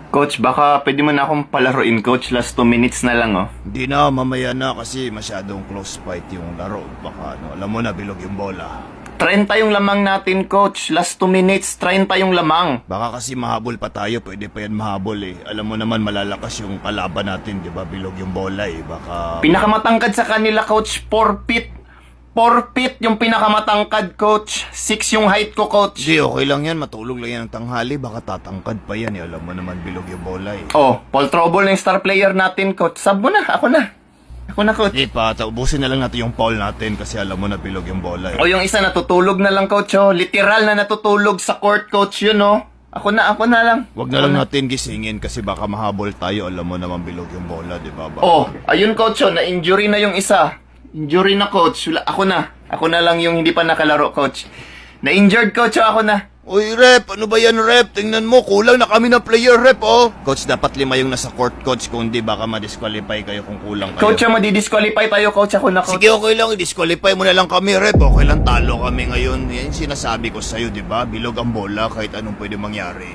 Coach, baka pwede mo na akong palaruin, Coach. Last 2 minutes na lang, oh. Hindi na, mamaya na kasi masyadong close fight yung laro. Baka alam mo na, bilog yung bola. 30 yung lamang natin, Coach. Last 2 minutes, 30 yung lamang. Baka kasi mahabol pa tayo, pwede pa yan mahabol eh. Alam mo naman malalakas yung kalaban natin, di ba? Bilog yung bola eh. Baka... Pinakamatangkad sa kanila, Coach, 4 feet. 4 feet yung pinakamatangkad, Coach. 6 yung height ko, Coach. Di, okay lang yan. Matulog lang yan ng tanghali. Baka tatangkad pa yan eh. Alam mo naman, bilog yung bola eh. Oh, Paul Trouble na yung star player natin, Coach. Sab mo na, ako na. Ako na, Coach. Di pa, ubusin na lang natin yung foul natin kasi alam mo na bilog yung bola eh. O yung isa natutulog na lang, Coach, oh. Literal na natutulog sa court, Coach, yun, oh. Ako na lang. Wag na lang natin gisingin kasi baka mahabol tayo. Alam mo naman bilog yung bola, di ba? Oh, ayun, Coach, oh. Na-injury na yung isa. Injury na, Coach. Ako na. Ako na lang yung hindi pa nakalaro, Coach. Na-injured, Coach, oh. Ako na. Uy, Rep! Ano ba yan, Rep? Tingnan mo, kulang na kami ng player, Rep, oh! Coach, dapat 5 yung nasa court, Coach. Kung hindi, baka ma-disqualify kayo kung kulang kayo. Coach, madi-disqualify tayo, Coach. Ako na, Coach. Sige, okay lang. I-disqualify mo na lang kami, Rep. Okay lang, talo kami ngayon. Yan yung sinasabi ko sa'yo, di ba? Bilog ang bola kahit anong pwede mangyari.